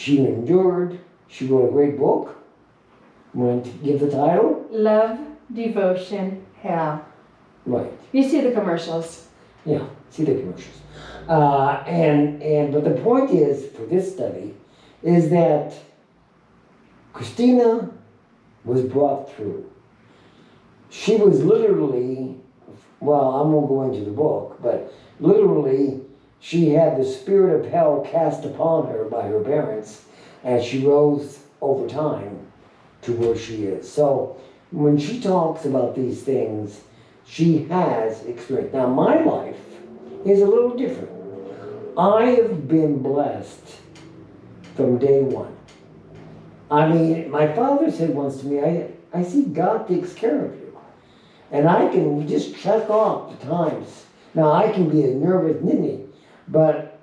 She endured. She wrote a great book. Want to give the title? Love, Devotion, Hell. Right. You see the commercials. Yeah, see the commercials. But the point is, for this study, is that Christina was brought through. She was literally, well, I won't go into the book, but literally she had the spirit of hell cast upon her by her parents, and she rose over time to where she is. So when she talks about these things, she has experience. Now my life is a little different. I have been blessed from day one. I mean, my father said once to me, I see God takes care of you. And I can just check off the times. Now I can be a nervous ninny, but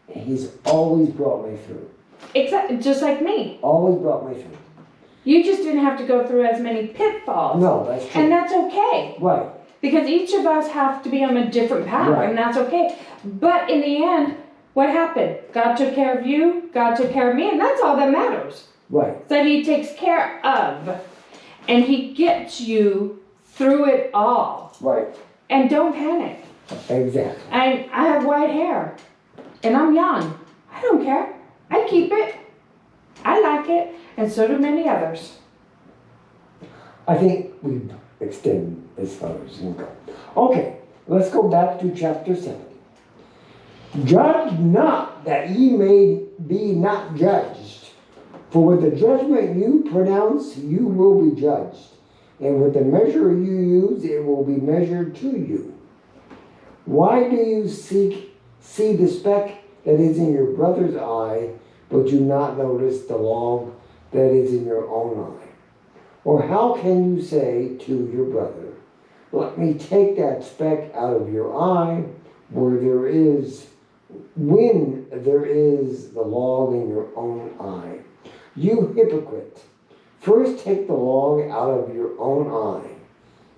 he's always brought me through. Exactly, just like me. Always brought me through. You just didn't have to go through as many pitfalls. No, that's true. And that's okay. Right. Because each of us have to be on a different path, Right. and that's okay. But in the end, what happened? God took care of you, God took care of me, and that's all that matters. Right. That He takes care of. And He gets you through it all. Right. And don't panic. Exactly. I have white hair, and I'm young. I don't care. I keep it. I like it, and so do many others. I think we extend as far as you can go. Okay, let's go back to chapter 7. Judge not that ye may be not judged. For with the judgment you pronounce, you will be judged. And with the measure you use, it will be measured to you. Why do you see the speck that is in your brother's eye, but do not notice the log that is in your own eye? Or how can you say to your brother, let me take that speck out of your eye, when there is the log in your own eye? You hypocrite, first take the log out of your own eye,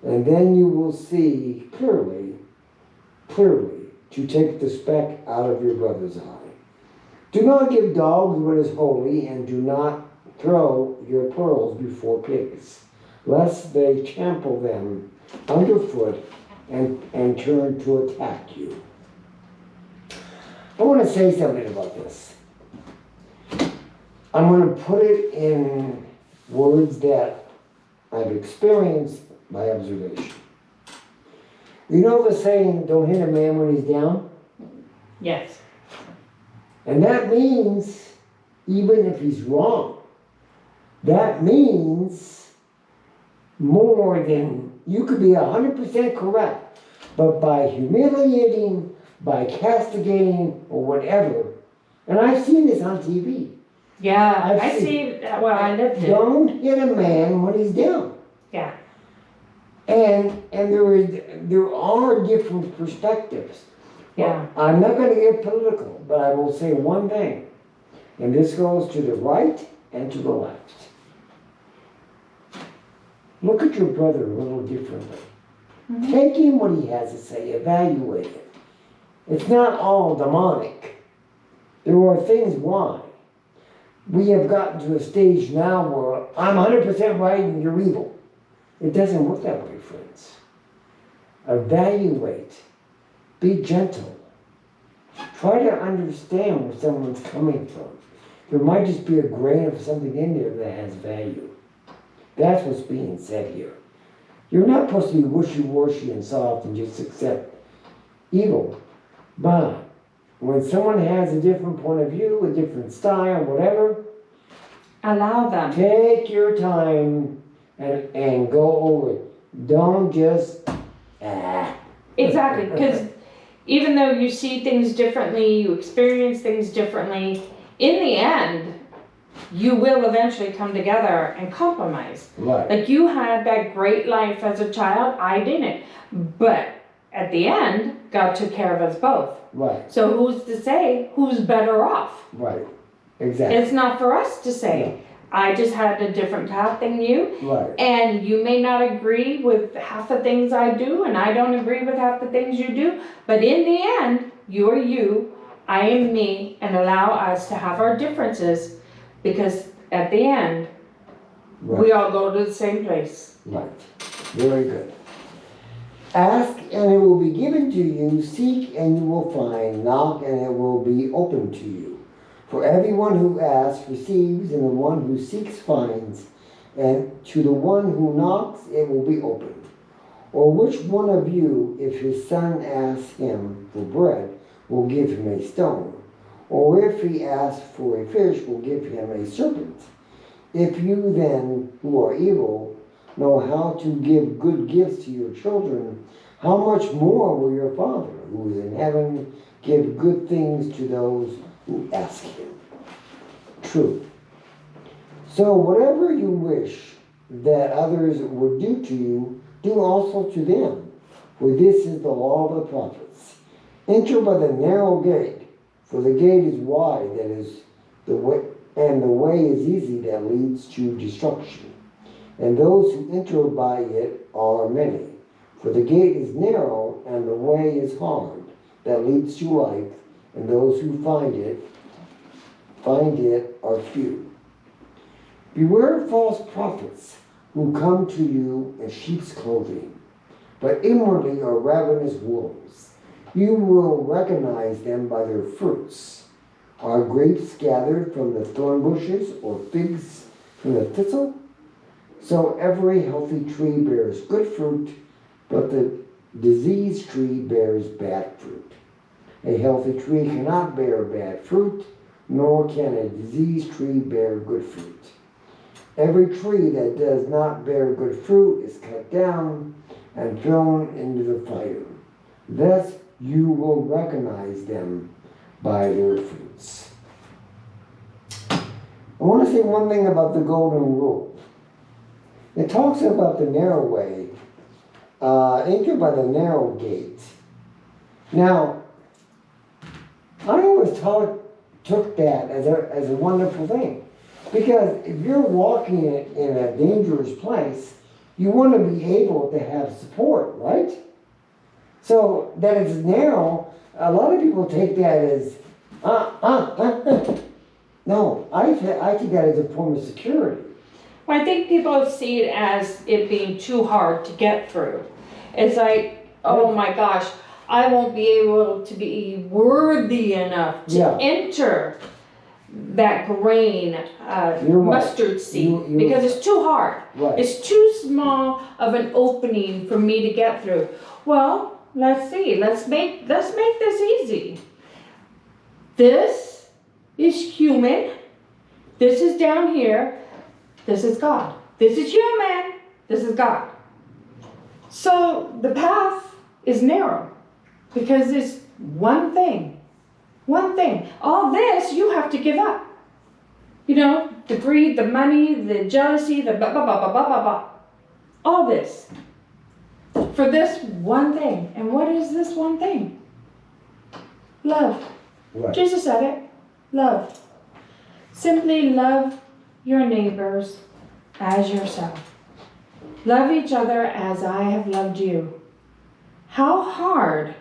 and then you will see clearly to take the speck out of your brother's eye. Do not give dogs what is holy, and do not throw your pearls before pigs, lest they trample them underfoot and turn to attack you. I want to say something about this. I'm going to put it in words that I've experienced by observation. You know the saying, don't hit a man when he's down? Yes. And that means, even if he's wrong, that means more than, you could be 100% correct, but by humiliating, by castigating, or whatever, and I've seen this on TV. Yeah, I see, well, I lived it. Don't hit a man when he's down. Yeah. And there are different perspectives. Yeah. Well, I'm not going to get political, but I will say one thing, and this goes to the right and to the left. Look at your brother a little differently. Mm-hmm. Take in what he has to say, evaluate it. It's not all demonic. There are things why. We have gotten to a stage now where I'm 100% right and you're evil. It doesn't work that way, friends. Evaluate. Be gentle. Try to understand where someone's coming from. There might just be a grain of something in there that has value. That's what's being said here. You're not supposed to be wishy-washy and soft and just accept evil. But when someone has a different point of view, a different style, whatever, allow them. Take your time and go over it. Don't just Exactly, because even though you see things differently, you experience things differently, in the end, you will eventually come together and compromise. Right. Like you had that great life as a child, I didn't. But at the end, God took care of us both. Right. So who's to say who's better off? Right. Exactly. It's not for us to say. No. I just had a different path than you. Right. And you may not agree with half the things I do, and I don't agree with half the things you do. But in the end, you're you, I am me, and allow us to have our differences, because at the end, we all go to the same place. Right. Very good. Ask and it will be given to you. Seek and you will find. Knock and it will be open to you. For everyone who asks receives, and the one who seeks finds, and to the one who knocks it will be opened. Or which one of you, if his son asks him for bread, will give him a stone? Or if he asks for a fish, will give him a serpent? If you then, who are evil, know how to give good gifts to your children, how much more will your Father, who is in heaven, give good things to those who ask him? True. So whatever you wish that others would do to you, do also to them. For this is the law of the prophets. Enter by the narrow gate, for the gate is wide that is the way, and the way is easy that leads to destruction. And those who enter by it are many. For the gate is narrow and the way is hard that leads to life, and those who find it are few. Beware of false prophets who come to you in sheep's clothing, but inwardly are ravenous wolves. You will recognize them by their fruits. Are grapes gathered from the thorn bushes, or figs from the thistle? So every healthy tree bears good fruit, but the diseased tree bears bad fruit. A healthy tree cannot bear bad fruit, nor can a diseased tree bear good fruit. Every tree that does not bear good fruit is cut down and thrown into the fire. Thus you will recognize them by their fruits. I want to say one thing about the golden rule. It talks about the narrow way, enter by the narrow gate. Now, I always took that as a wonderful thing. Because if you're walking in a dangerous place, you want to be able to have support, right? So that it's narrow, a lot of people take that as, No, I take that as a form of security. Well, I think people see it as it being too hard to get through. It's like, oh my gosh, I won't be able to be worthy enough to enter that grain mustard seed because it's too hard. Right. It's too small of an opening for me to get through. Well, let's see. Let's make this easy. This is human. This is down here. This is God. This is human. This is God. So the path is narrow because it's one thing. One thing. All this you have to give up. You know, the greed, the money, the jealousy, the blah, blah, blah, blah, blah, blah, blah. All this. For this one thing. And what is this one thing? Love. Right. Jesus said it. Love. Simply love your neighbors as yourself. Love each other as I have loved you. How hard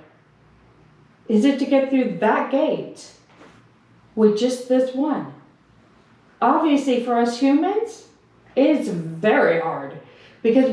is it to get through that gate with just this one? Obviously, for us humans, it's very hard because